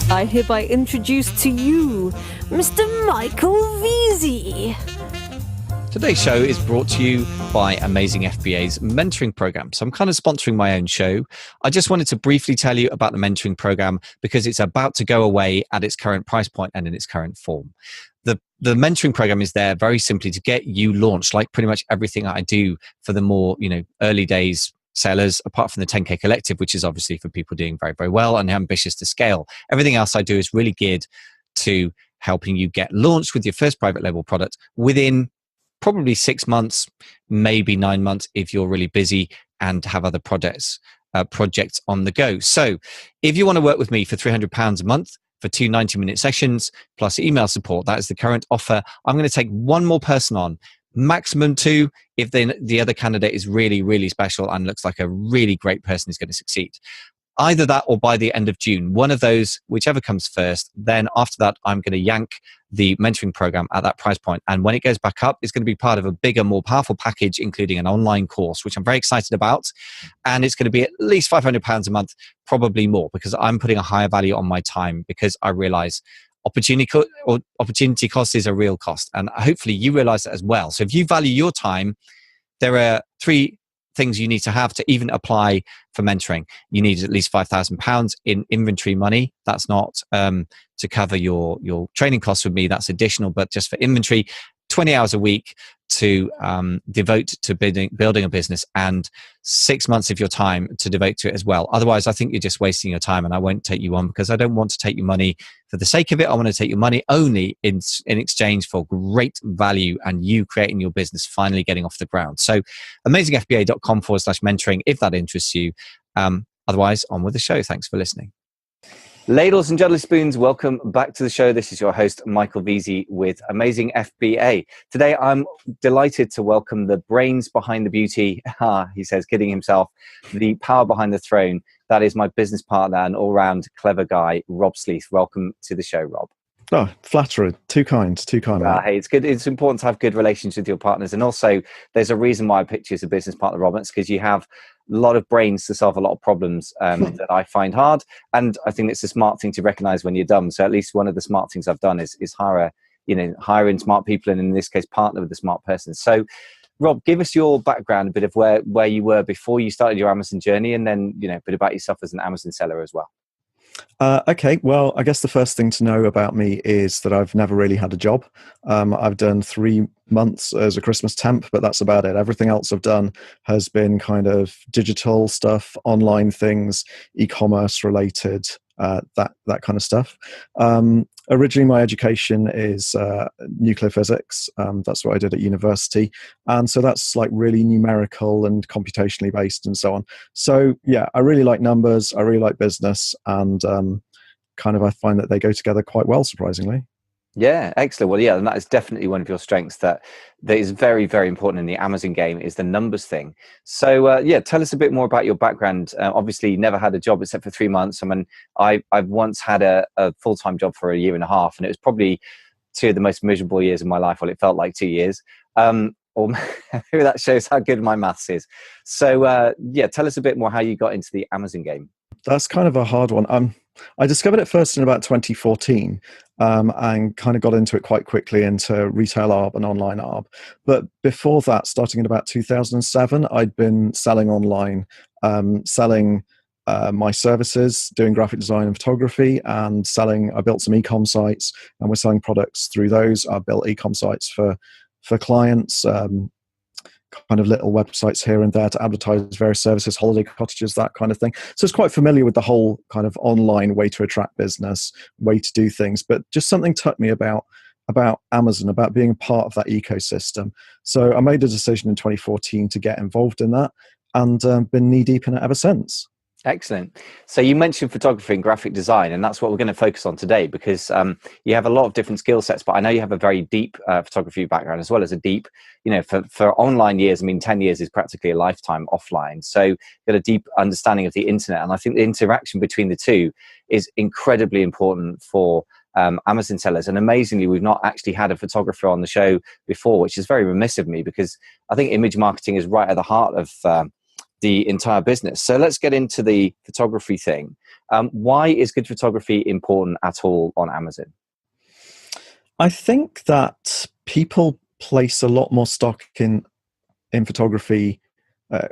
I hereby introduce to you Mr. Michael Veazey. Today's show is brought to you by Amazing FBA's mentoring program. So I'm kind of sponsoring my own show. I just wanted to briefly tell you about the mentoring program because it's about to go away at its current price point and in its current form. The mentoring program is there very simply to get you launched, like pretty much everything I do for the more, early days sellers, apart from the 10K Collective, which is obviously for people doing very, very well and ambitious to scale. Everything else I do is really geared to helping you get launched with your first private label product within probably 6 months, maybe 9 months if you're really busy and have other projects on the go. So if you want to work with me for £300 a month for 2 90-minute sessions plus email support, that is the current offer. I'm going to take one more person on, maximum 2 if the other candidate is really, really special and looks like a really great person who's going to succeed. Either that or by the end of June, one of those, whichever comes first. Then after that, I'm going to yank the mentoring program at that price point. And when it goes back up, it's going to be part of a bigger, more powerful package, including an online course, which I'm very excited about. And it's going to be at least £500 a month, probably more, because I'm putting a higher value on my time because I realize opportunity cost is a real cost. And hopefully you realize that as well. So if you value your time, there are 3 things you need to have to even apply for mentoring. You need at least £5,000 in inventory money. That's not to cover your training costs with me. That's additional, but just for inventory, 20 hours a week to devote to building a business, and 6 months of your time to devote to it as well. Otherwise, I think you're just wasting your time and I won't take you on because I don't want to take your money for the sake of it. I want to take your money only in exchange for great value and you creating your business finally getting off the ground. So amazingfba.com/mentoring if that interests you. Otherwise, on with the show. Thanks for listening. Ladles and Juddly Spoons, welcome back to the show. This is your host, Michael Veazey with Amazing FBA. Today, I'm delighted to welcome the brains behind the beauty, he says, kidding himself, the power behind the throne. That is my business partner and all-round clever guy, Rob Sleath. Welcome to the show, Rob. Oh, flatterer. Too kind. Hey, it's good. It's important to have good relations with your partners. And also, there's a reason why I picked you as a business partner, Rob. It's because you have a lot of brains to solve a lot of problems that I find hard. And I think it's a smart thing to recognize when you're dumb. So at least one of the smart things I've done is hiring smart people, and in this case, partner with a smart person. So, Rob, give us your background, a bit of where you were before you started your Amazon journey, and then, a bit about yourself as an Amazon seller as well. Okay, well, I guess the first thing to know about me is that I've never really had a job. I've done 3 months as a Christmas temp, but that's about it. Everything else I've done has been kind of digital stuff, online things, e-commerce related, that kind of stuff. Originally, my education is nuclear physics. That's what I did at university. And so that's like really numerical and computationally based and so on. So yeah, I really like numbers. I really like business. And I find that they go together quite well, surprisingly. Yeah, excellent. Well, yeah, and that is definitely one of your strengths that is very, very important in the Amazon game is the numbers thing. So, tell us a bit more about your background. Obviously, you never had a job except for 3 months. I mean, I've once had a full-time job for 1.5 years, and it was probably 2 of the most miserable years of my life. Well, it felt like 2 years. Or maybe that shows how good my maths is. So, tell us a bit more how you got into the Amazon game. That's kind of a hard one. I discovered it first in about 2014 and kind of got into it quite quickly into retail ARB and online ARB. But before that, starting in about 2007, I'd been selling online, selling my services, doing graphic design and photography, and I built some e-com sites, and we're selling products through those. I built e-com sites for clients, kind of little websites here and there to advertise various services, holiday cottages, that kind of thing. So it's quite familiar with the whole kind of online way to attract business, way to do things, but just something took me about Amazon, about being part of that ecosystem. So I made a decision in 2014 to get involved in that, and been knee deep in it ever since. Excellent. So you mentioned photography and graphic design, and that's what we're going to focus on today, because you have a lot of different skill sets, but I know you have a very deep photography background, as well as a deep, for online years. I mean, 10 years is practically a lifetime offline. So you've got a deep understanding of the internet. And I think the interaction between the two is incredibly important for Amazon sellers. And amazingly, we've not actually had a photographer on the show before, which is very remiss of me, because I think image marketing is right at the heart of the entire business. So let's get into the photography thing. Why is good photography important at all on Amazon? I think that people place a lot more stock in photography uh,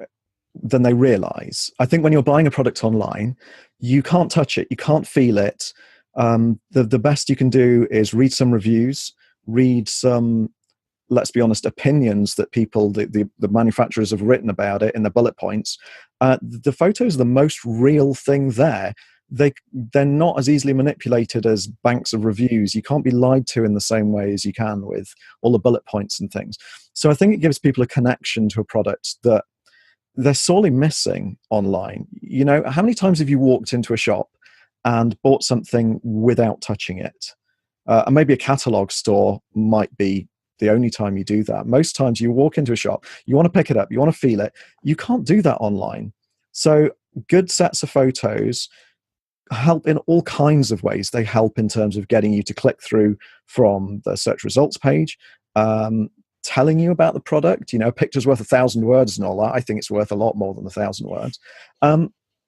than they realize. I think when you're buying a product online, you can't touch it, you can't feel it. The best you can do is read some reviews, read some, let's be honest, opinions that people, the manufacturers have written about it in the bullet points. The photos are the most real thing there. They're not as easily manipulated as banks of reviews. You can't be lied to in the same way as you can with all the bullet points and things. So I think it gives people a connection to a product that they're sorely missing online. You know, how many times have you walked into a shop and bought something without touching it? And maybe a catalog store might be the only time you do that. Most times you walk into a shop, you want to pick it up, you want to feel it. You can't do that online. So good sets of photos help in all kinds of ways. They help in terms of getting you to click through from the search results page, telling you about the product. You know, a picture's worth 1,000 words and all that. I think it's worth a lot more than 1,000 words.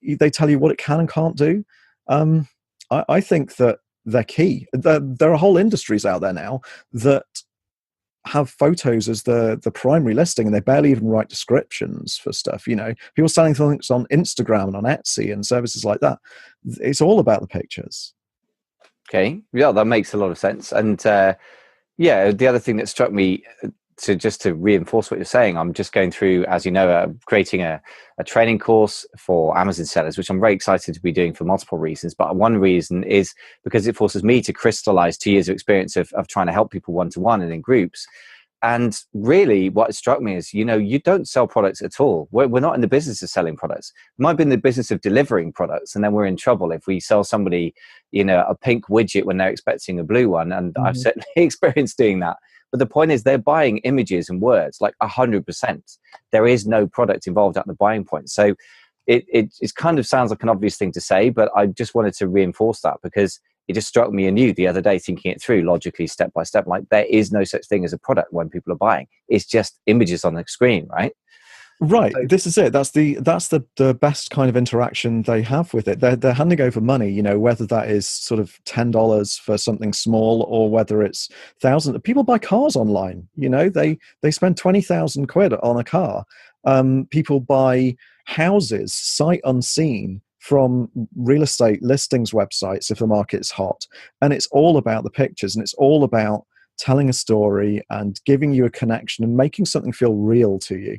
They tell you what it can and can't do. I think that they're key. There are whole industries out there now that have photos as the primary listing, and they barely even write descriptions for stuff. You know, people selling things on Instagram and on Etsy and services like that. It's all about the pictures. Okay, yeah, that makes a lot of sense. And yeah, the other thing that struck me, to reinforce what you're saying, I'm just going through, as you know, creating a training course for Amazon sellers, which I'm very excited to be doing for multiple reasons. But one reason is because it forces me to crystallize 2 years of experience of trying to help people one-to-one and in groups. And really what struck me is, you know, you don't sell products at all. We're not in the business of selling products. We might be in the business of delivering products, and then we're in trouble if we sell somebody, you know, a pink widget when they're expecting a blue one. And I've certainly experienced doing that. But the point is, they're buying images and words like 100%. There is no product involved at the buying point. So it kind of sounds like an obvious thing to say, but I just wanted to reinforce that because it just struck me anew the other day, thinking it through logically, step by step. Like, there is no such thing as a product when people are buying. It's just images on the screen, right? Right. This is it. That's the best kind of interaction they have with it. They're handing over money, you know, whether that is sort of $10 for something small or whether it's thousands. People buy cars online, you know, they spend 20,000 quid on a car. People buy houses sight unseen from real estate listings websites if the market's hot. And it's all about the pictures, and it's all about telling a story and giving you a connection and making something feel real to you.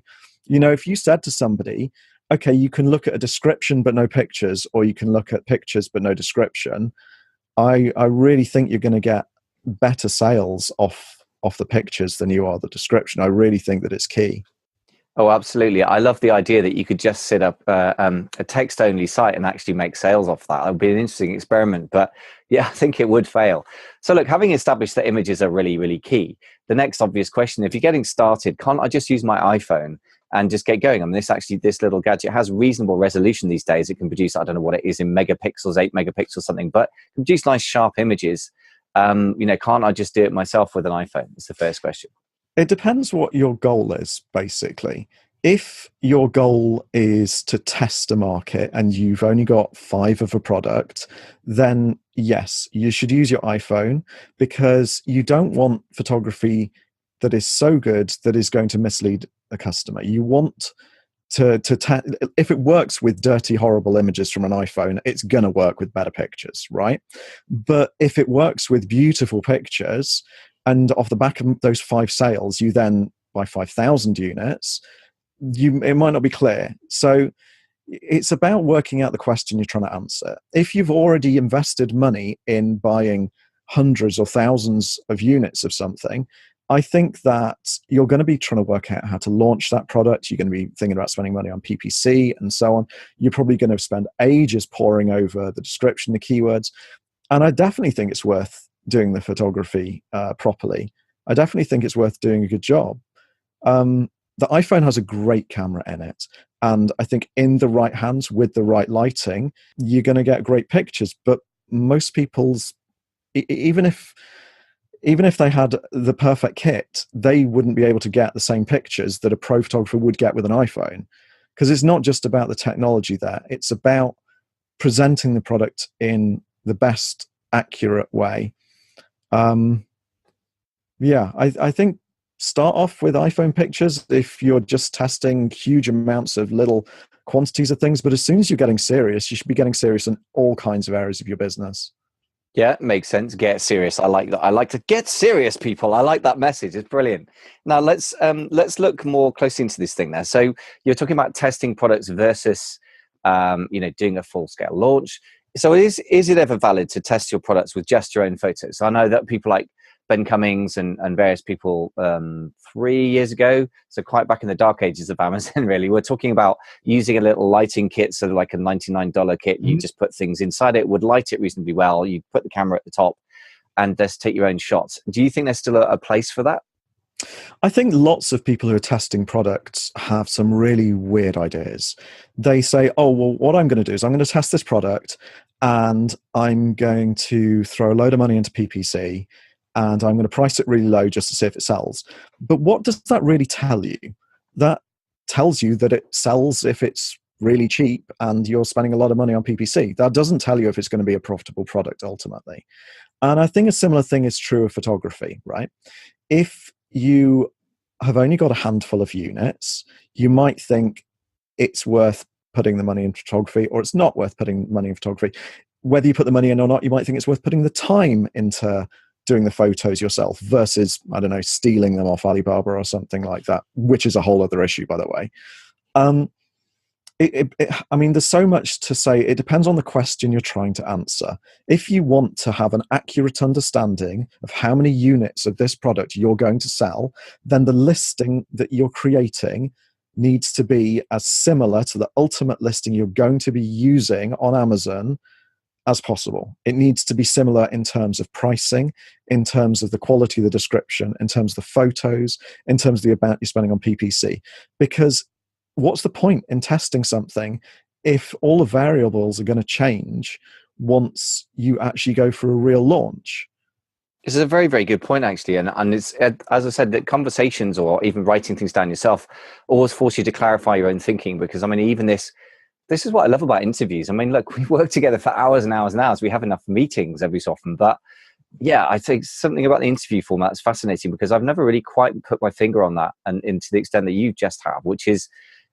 You know, if you said to somebody, okay, you can look at a description but no pictures, or you can look at pictures but no description, I really think you're going to get better sales off the pictures than you are the description. I really think that it's key. Oh, absolutely. I love the idea that you could just set up a text-only site and actually make sales off that. It would be an interesting experiment, but yeah, I think it would fail. So look, having established that images are really, really key, the next obvious question, if you're getting started, can't I just use my iPhone and just get going? I mean, this little gadget has reasonable resolution these days. It can produce, I don't know what it is in megapixels, 8 megapixels, something, but it can produce nice sharp images. You know, can't I just do it myself with an iPhone? It's the first question. It depends what your goal is, basically. If your goal is to test a market and you've only got 5 of a product, then yes, you should use your iPhone, because you don't want photography that is so good that is going to mislead a customer. You want if it works with dirty, horrible images from an iPhone, it's going to work with better pictures, right? But if it works with beautiful pictures, and off the back of those 5 sales, you then buy 5,000 units, it might not be clear. So it's about working out the question you're trying to answer. If you've already invested money in buying hundreds or thousands of units of something, I think that you're going to be trying to work out how to launch that product. You're going to be thinking about spending money on PPC and so on. You're probably going to spend ages poring over the description, the keywords. And I definitely think it's worth doing the photography properly. I definitely think it's worth doing a good job. The iPhone has a great camera in it. And I think in the right hands with the right lighting, you're going to get great pictures. But most people's, even if they had the perfect kit, they wouldn't be able to get the same pictures that a pro photographer would get with an iPhone. Because it's not just about the technology there. It's about presenting the product in the best accurate way. I think start off with iPhone pictures if you're just testing huge amounts of little quantities of things. But as soon as you're getting serious, you should be getting serious in all kinds of areas of your business. Yeah, makes sense. Get serious. I like that. I like to get serious, people. I like that message. It's brilliant. Now let's look more closely into this thing there. So you're talking about testing products versus doing a full scale launch. So is it ever valid to test your products with just your own photos? I know that people like Ben Cummings and various people 3 years ago, so quite back in the dark ages of Amazon, really, we're talking about using a little lighting kit, so like a $99 kit. You just put things inside it, would light it reasonably well. You put the camera at the top and just take your own shots. Do you think there's still a place for that? I think lots of people who are testing products have some really weird ideas. They say, oh, well, what I'm going to do is I'm going to test this product and I'm going to throw a load of money into PPC and I'm going to price it really low just to see if it sells. But what does that really tell you? That tells you that it sells if it's really cheap and you're spending a lot of money on PPC. That doesn't tell you if it's going to be a profitable product ultimately. And I think a similar thing is true of photography, right? If you have only got a handful of units, you might think it's worth putting the money in photography or it's not worth putting money in photography. Whether you put the money in or not, you might think it's worth putting the time into doing the photos yourself versus, I don't know, stealing them off Alibaba or something like that, which is a whole other issue, by the way. There's so much to say. It depends on the question you're trying to answer. If you want to have an accurate understanding of how many units of this product you're going to sell, then the listing that you're creating needs to be as similar to the ultimate listing you're going to be using on Amazon as possible. It needs to be similar in terms of pricing, in terms of the quality of the description, in terms of the photos, in terms of the amount you're spending on PPC. Because what's the point in testing something if all the variables are going to change once you actually go for a real launch? This is a very, very good point, actually. And it's, as I said, that conversations or even writing things down yourself always force you to clarify your own thinking. Because, even this is what I love about interviews. Look, we work together for hours and hours and hours. We have enough meetings every so often. But yeah, I think something about the interview format is fascinating because I've never really quite put my finger on that, and to the extent that you just have, which is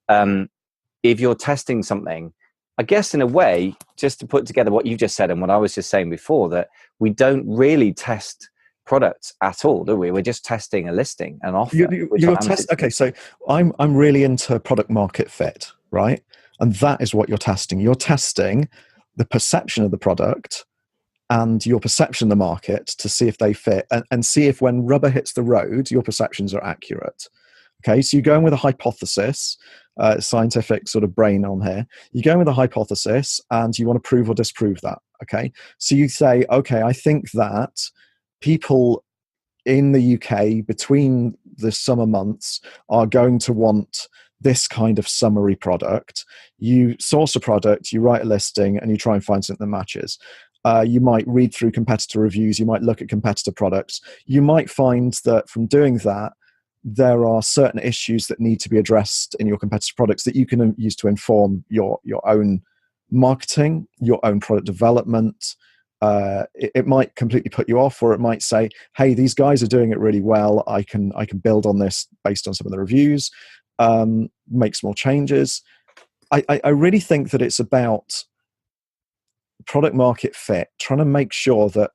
if you're testing something, I guess in a way, just to put together what you just said and what I was just saying before, that we don't really test products at all, do we? We're just testing a listing, an offer. Okay, so I'm really into product market fit, right? And that is what you're testing. You're testing the perception of the product and your perception of the market to see if they fit and see if when rubber hits the road, your perceptions are accurate. Okay, so you go in with a hypothesis, scientific sort of brain on here. You go in with a hypothesis and you want to prove or disprove that. Okay, so you say, okay, I think that people in the UK between the summer months are going to want this kind of summary product. You source a product, you write a listing, and you try and find something that matches. You might read through competitor reviews, you might look at competitor products. You might find that from doing that, there are certain issues that need to be addressed in your competitor products that you can use to inform your own marketing, your own product development. It might completely put you off, or it might say, hey, these guys are doing it really well. I can build on this based on some of the reviews, make small changes. I really think that it's about product market fit, trying to make sure that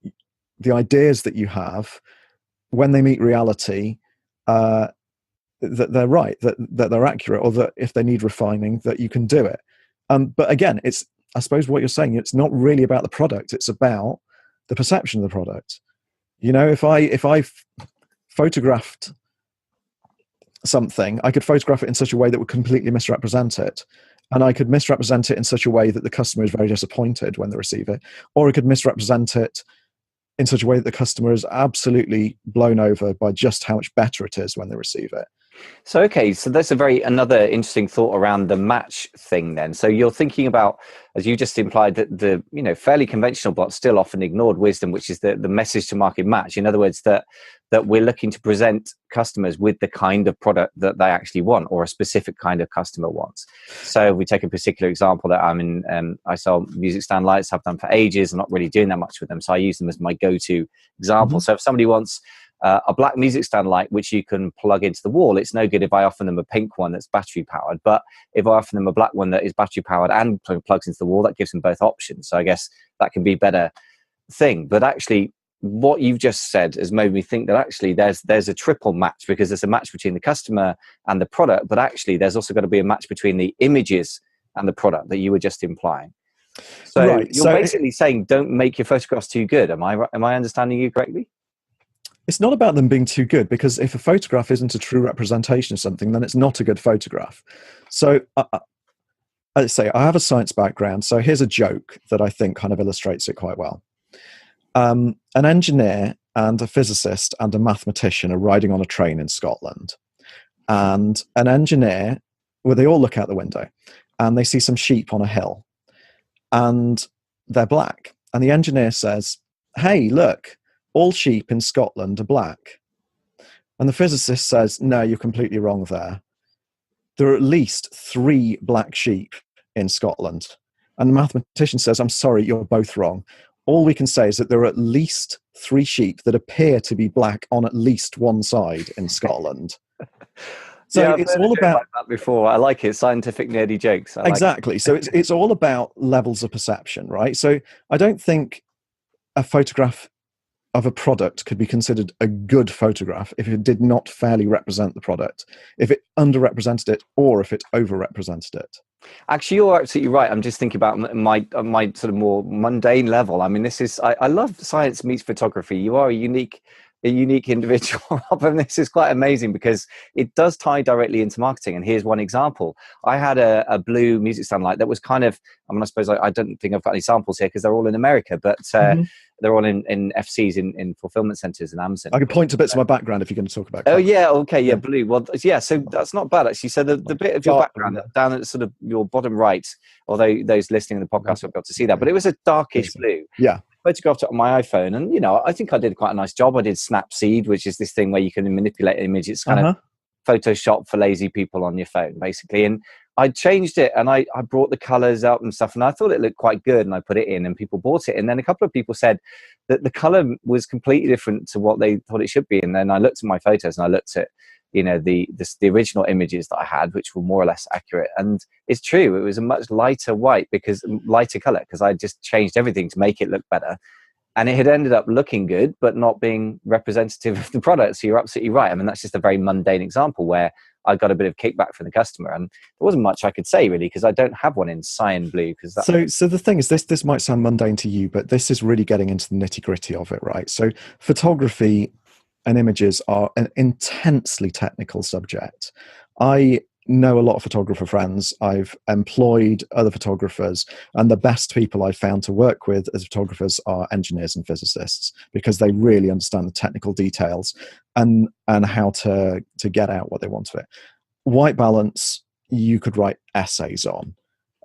the ideas that you have, when they meet reality, that they're right, that they're accurate, or that if they need refining, that you can do it. But again, it's, I suppose what you're saying, it's not really about the product, it's about the perception of the product. If I photographed something, I could photograph it in such a way that would completely misrepresent it. And I could misrepresent it in such a way that the customer is very disappointed when they receive it. Or I could misrepresent it in such a way that the customer is absolutely blown over by just how much better it is when they receive it. So, okay, so that's another interesting thought around the match thing then. So you're thinking about, as you just implied, that the, fairly conventional but still often ignored wisdom, which is the message to market match. In other words, that we're looking to present customers with the kind of product that they actually want, or a specific kind of customer wants. So if we take a particular example that I'm in, I sell music stand lights, have done for ages. I'm not really doing that much with them. So I use them as my go-to example. So if somebody wants a black music stand light which you can plug into the wall, it's no good if I offer them a pink one that's battery powered. But if I offer them a black one that is battery powered and plugs into the wall, that gives them both options. So I guess that can be a better thing. But actually, what you've just said has made me think that actually there's a triple match, because there's a match between the customer and the product, but actually there's also got to be a match between the images and the product that you were just implying. So right, you're basically saying don't make your photographs too good. Am I understanding you correctly? It's not about them being too good, because if a photograph isn't a true representation of something, then it's not a good photograph. So I'd say I have a science background. So here's a joke that I think kind of illustrates it quite well. An engineer and a physicist and a mathematician are riding on a train in Scotland. And an engineer, well, they all look out the window and they see some sheep on a hill and they're black. And the engineer says, "Hey, look, all sheep in Scotland are black." And the physicist says, "No, you're completely wrong there. There are at least 3 black sheep in Scotland." And the mathematician says, "I'm sorry, you're both wrong. All we can say is that there are at least 3 sheep that appear to be black on at least one side in Scotland." So yeah, it's all about like that before. I like it. Scientific nerdy jokes. Exactly. So it's all about levels of perception, right? So I don't think a photograph of a product could be considered a good photograph if it did not fairly represent the product, if it underrepresented it, or if it overrepresented it. Actually, you're absolutely right. I'm just thinking about my sort of more mundane level. I mean, I love science meets photography. You are a unique individual, and this is quite amazing because it does tie directly into marketing. And here's one example. I had a blue music stand light that was kind of, I suppose I don't think I've got any samples here because they're all in America, but they're all in FCs in fulfillment centers in Amazon. I can point to bits of my background if you're going to talk about color. Oh yeah, okay, yeah, blue. Well, yeah, so that's not bad actually. So the bit of your background down at sort of your bottom right, although those listening to the podcast won't be able to see that, but it was a darkish blue. Yeah. Photographed it on my iPhone, and I think I did quite a nice job. I did Snapseed, which is this thing where you can manipulate an image. It's kind of Photoshop for lazy people on your phone, basically. And I changed it, and I brought the colors up and stuff, and I thought it looked quite good, and I put it in, and people bought it. And then a couple of people said that the color was completely different to what they thought it should be. And then I looked at my photos, and I looked at the original images that I had, which were more or less accurate. And it's true, it was a much lighter lighter color, because I just changed everything to make it look better. And it had ended up looking good, but not being representative of the product. So you're absolutely right. I mean, that's just a very mundane example where I got a bit of kickback from the customer, and there wasn't much I could say really, because I don't have one in cyan blue. So the thing is, this might sound mundane to you, but this is really getting into the nitty gritty of it, right? So photography and images are an intensely technical subject. I know a lot of photographer friends. I've employed other photographers, and the best people I've found to work with as photographers are engineers and physicists, because they really understand the technical details and how to get out what they want of it. White balance, you could write essays on.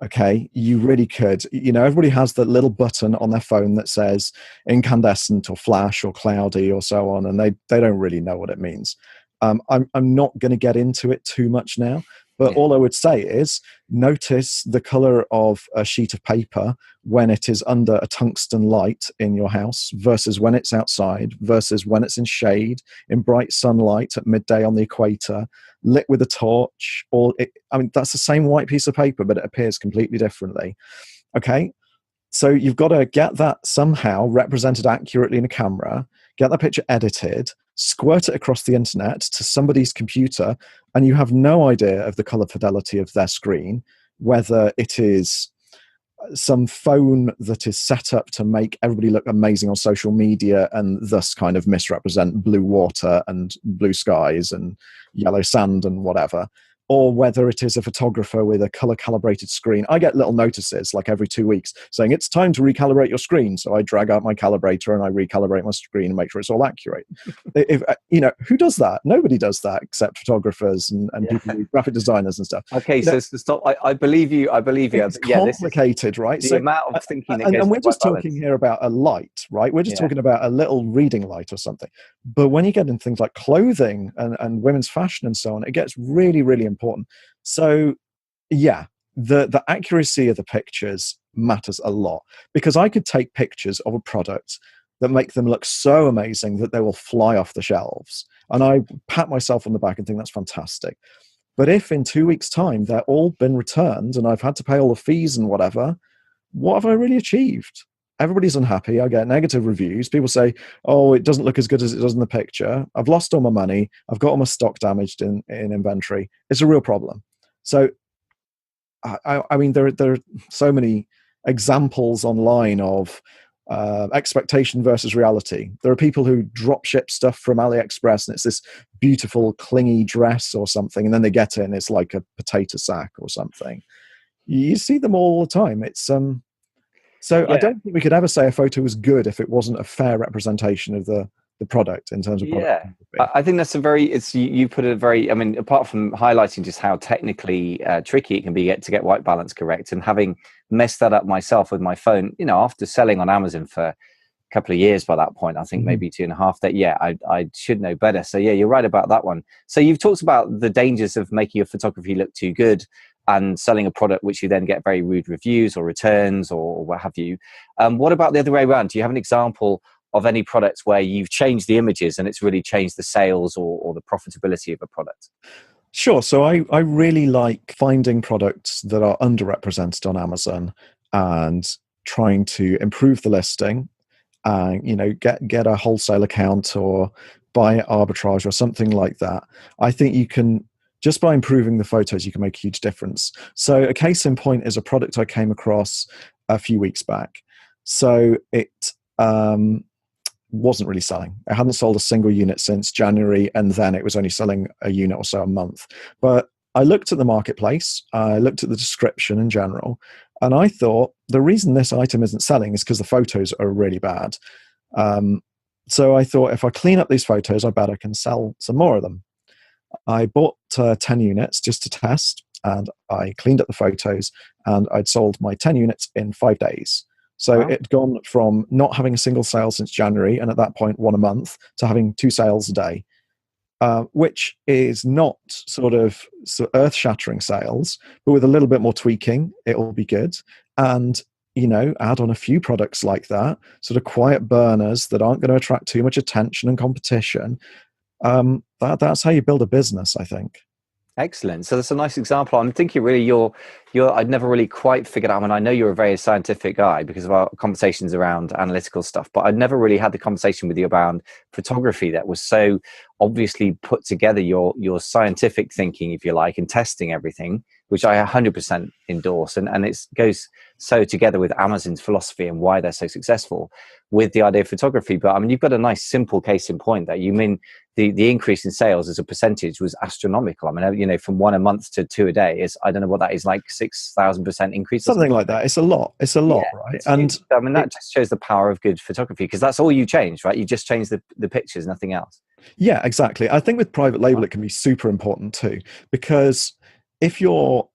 Okay, you really could. Everybody has that little button on their phone that says incandescent or flash or cloudy or so on, and they don't really know what it means. I'm not going to get into it too much now, but all I would say is notice the color of a sheet of paper when it is under a tungsten light in your house versus when it's outside versus when it's in shade, in bright sunlight at midday on the equator, lit with a torch. That's the same white piece of paper, but it appears completely differently. Okay, so you've got to get that somehow represented accurately in a camera, get that picture edited, squirt it across the internet to somebody's computer, and you have no idea of the color fidelity of their screen, whether it is some phone that is set up to make everybody look amazing on social media and thus kind of misrepresent blue water and blue skies and yellow sand and whatever, or whether it is a photographer with a color calibrated screen. I get little notices like every 2 weeks saying it's time to recalibrate your screen. So I drag out my calibrator and I recalibrate my screen and make sure it's all accurate. If who does that? Nobody does that except photographers and people who graphic designers and stuff. Okay, so stop. I believe you. I believe you. It's complicated, right? The amount of thinking that goes and we're into just talking here about a light, right? We're just talking about a little reading light or something. But when you get into things like clothing and women's fashion and so on, it gets really, really important. So, yeah, the accuracy of the pictures matters a lot, because I could take pictures of a product that make them look so amazing that they will fly off the shelves. And I pat myself on the back and think that's fantastic. But if in 2 weeks' time they're all been returned and I've had to pay all the fees and whatever, what have I really achieved? Everybody's unhappy. I get negative reviews. People say, oh, it doesn't look as good as it does in the picture. I've lost all my money. I've got all my stock damaged in inventory. It's a real problem. So, I mean, there are so many examples online of expectation versus reality. There are people who drop ship stuff from AliExpress and it's this beautiful, clingy dress or something, and then they get it and it's like a potato sack or something. You see them all the time. It's I don't think we could ever say a photo was good if it wasn't a fair representation of the product in terms of product. I think that's you put it very, I mean, apart from highlighting just how technically tricky it can be to get white balance correct, and having messed that up myself with my phone, after selling on Amazon for a couple of years by that point, I think maybe 2.5, that I should know better. So you're right about that one. So you've talked about the dangers of making your photography look too good and selling a product which you then get very rude reviews or returns or what have you. What about the other way around? Do you have an example of any products where you've changed the images and it's really changed the sales or the profitability of a product? Sure. So I really like finding products that are underrepresented on Amazon and trying to improve the listing and, get a wholesale account or buy arbitrage or something like that. I think you can, just by improving the photos, you can make a huge difference. So a case in point is a product I came across a few weeks back. So it wasn't really selling. It hadn't sold a single unit since January, and then it was only selling a unit or so a month. But I looked at the marketplace, I looked at the description in general, and I thought the reason this item isn't selling is because the photos are really bad. So I thought, if I clean up these photos, I bet I can sell some more of them. I bought 10 units just to test, and I cleaned up the photos, and I'd sold my 10 units in 5 days. So it'd gone from not having a single sale since January, and at that point, one a month, to having 2 sales a day, which is not sort of earth-shattering sales, but with a little bit more tweaking, it'll be good. And, add on a few products like that, sort of quiet burners that aren't going to attract too much attention and competition. That's how you build a business, I think. Excellent. So that's a nice example. I'm thinking really I'd never really quite figured out, I mean, I know you're a very scientific guy because of our conversations around analytical stuff, but I'd never really had the conversation with you about photography that was so obviously put together, your scientific thinking, if you like, and testing everything, which I 100% endorse. And it goes so together with Amazon's philosophy and why they're so successful with the idea of photography. But I mean, you've got a nice simple case in point that you mean the increase in sales as a percentage was astronomical. I mean, from 1 a month to 2 a day is, I don't know what that is, like 6,000% increase. Something like that. It's a lot. It's a lot, right? And I mean, that just shows the power of good photography, because that's all you change, right? You just change the pictures, nothing else. Yeah, exactly. I think with private label, it can be super important too, because if you're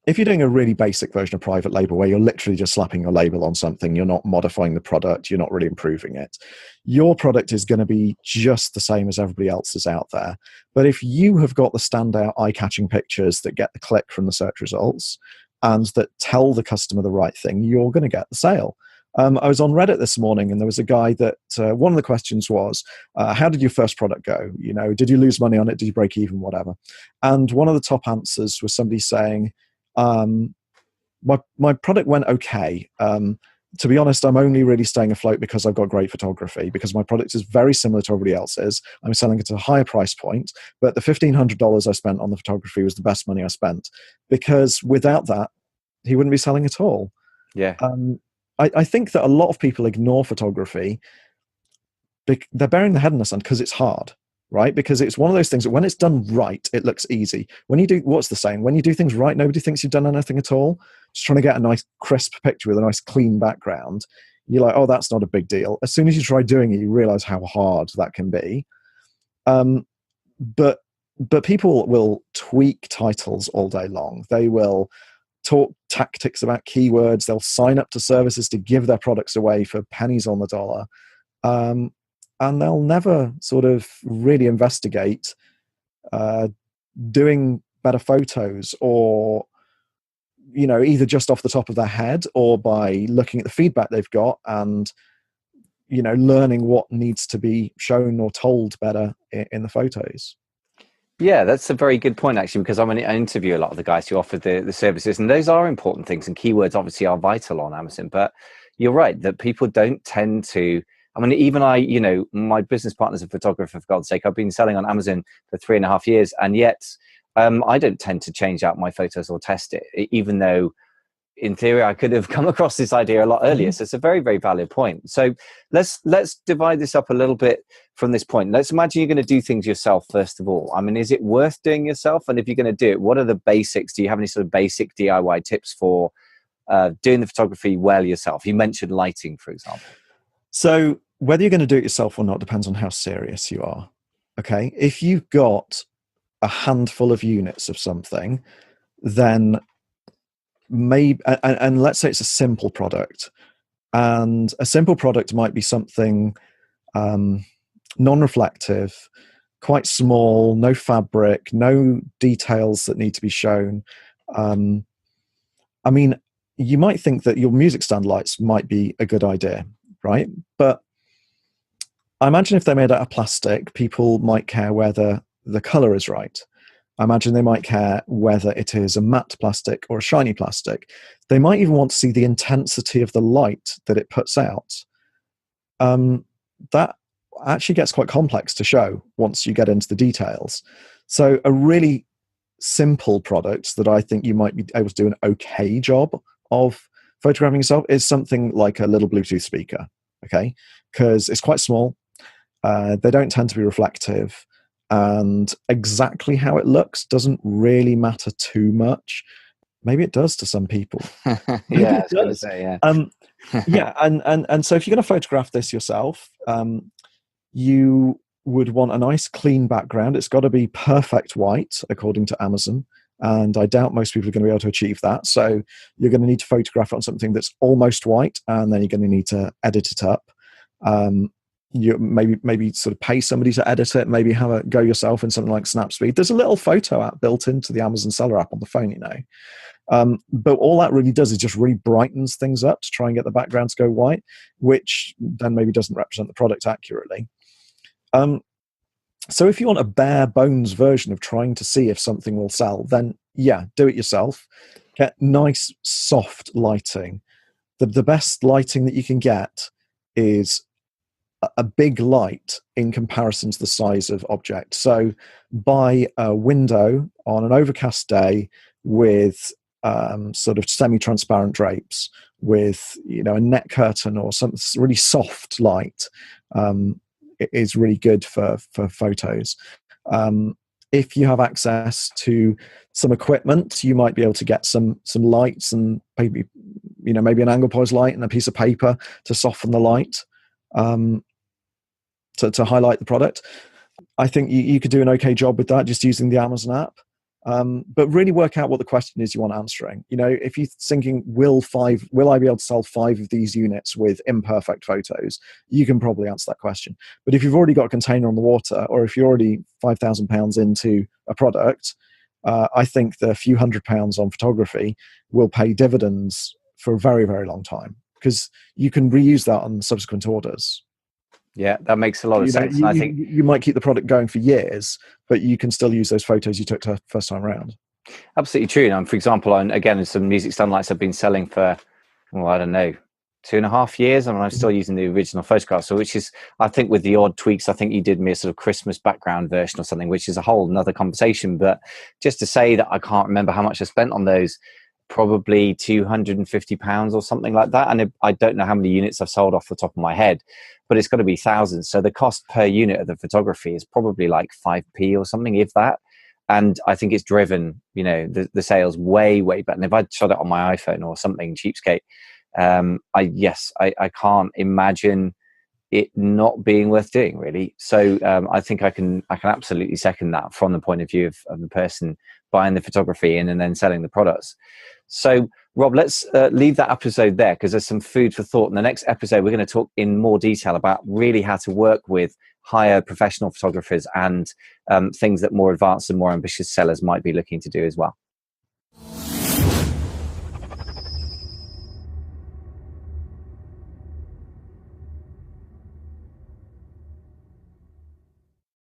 doing a really basic version of private label where you're literally just slapping your label on something, you're not modifying the product, you're not really improving it, your product is going to be just the same as everybody else's out there. But if you have got the standout eye-catching pictures that get the click from the search results and that tell the customer the right thing, you're going to get the sale. I was on Reddit this morning, and there was a guy that one of the questions was, how did your first product go? Did you lose money on it? Did you break even? Whatever. And one of the top answers was somebody saying, my product went okay. To be honest, I'm only really staying afloat because I've got great photography, because my product is very similar to everybody else's. I'm selling it at a higher price point, but the $1,500 I spent on the photography was the best money I spent, because without that, he wouldn't be selling at all. Yeah. I think that a lot of people ignore photography. They're burying their head in the sand because it's hard. right? Because it's one of those things that when it's done right, it looks easy. When you do, what's the saying? When you do things right, nobody thinks you've done anything at all. Just trying to get a nice crisp picture with a nice clean background. You're like, oh, that's not a big deal. As soon as you try doing it, you realize how hard that can be. But people will tweak titles all day long. They will talk tactics about keywords. They'll sign up to services to give their products away for pennies on the dollar. And they'll never sort of really investigate doing better photos, or either just off the top of their head or by looking at the feedback they've got and learning what needs to be shown or told better in the photos. Yeah, that's a very good point, actually, because I interview a lot of the guys who offer the services, and those are important things, and keywords obviously are vital on Amazon. But you're right that people don't tend to. Even my business partner's a photographer, for God's sake. I've been selling on Amazon for 3.5 years, and yet I don't tend to change out my photos or test it, even though in theory I could have come across this idea a lot earlier. So it's a very, very valid point. So let's divide this up a little bit from this point. Let's imagine you're going to do things yourself, first of all. Is it worth doing yourself? And if you're going to do it, what are the basics? Do you have any sort of basic DIY tips for doing the photography well yourself? You mentioned lighting, for example. So whether you're going to do it yourself or not depends on how serious you are. Okay. If you've got a handful of units of something, then maybe, and let's say it's a simple product, and a simple product might be something non-reflective, quite small, no fabric, no details that need to be shown. You might think that your music stand lights might be a good idea, right? But I imagine if they're made out of plastic, people might care whether the color is right. I imagine they might care whether it is a matte plastic or a shiny plastic. They might even want to see the intensity of the light that it puts out. That actually gets quite complex to show once you get into the details. So a really simple product that I think you might be able to do an okay job of photographing yourself is something like a little Bluetooth speaker, okay? Because it's quite small. They don't tend to be reflective, and exactly how it looks doesn't really matter too much. Maybe it does to some people. Yeah, I was going to say, yeah. Yeah, and so if you're going to photograph this yourself, you would want a nice clean background. It's got to be perfect white, according to Amazon, and I doubt most people are going to be able to achieve that. So you're going to need to photograph on something that's almost white, and then you're going to need to edit it up. You maybe sort of pay somebody to edit it, maybe have a go yourself in something like Snapspeed. There's a little photo app built into the Amazon Seller app on the phone, but all that really does is just really brightens things up to try and get the background to go white, which then maybe doesn't represent the product accurately. So if you want a bare bones version of trying to see if something will sell, then yeah, do it yourself. Get nice soft lighting. The best lighting that you can get is a big light in comparison to the size of object. So buy a window on an overcast day with sort of semi-transparent drapes, with a net curtain or some really soft light. It is really good for photos. If you have access to some equipment, you might be able to get some lights and maybe an angle pose light and a piece of paper to soften the light. To highlight the product. I think you could do an okay job with that just using the Amazon app. But really work out what the question is you want answering. If you're thinking, will I be able to sell 5 of these units with imperfect photos? You can probably answer that question. But if you've already got a container on the water, or if you're already £5,000 into a product, I think the few £100 on photography will pay dividends for a very, very long time, because you can reuse that on subsequent orders. Yeah, that makes a lot of sense. I think you might keep the product going for years, but you can still use those photos you took the first time around. Absolutely true. And for example, again, some music stand lights I've been selling for, I don't know, 2.5 years, and I'm still using the original photographs. So, which is, I think, with the odd tweaks, I think you did me a sort of Christmas background version or something, which is a whole another conversation. But just to say that I can't remember how much I spent on those, probably £250 or something like that. And I don't know how many units I've sold off the top of my head, but it's got to be thousands. So the cost per unit of the photography is probably like 5p or something, if that. And I think it's driven, the sales way better. And if I'd shot it on my iPhone or something cheapskate, I can't imagine it not being worth doing, really. So I think I can absolutely second that from the point of view of the person buying the photography and then selling the products. So Rob, let's leave that episode there, because there's some food for thought. In the next episode, we're going to talk in more detail about really how to work with higher professional photographers and things that more advanced and more ambitious sellers might be looking to do as well.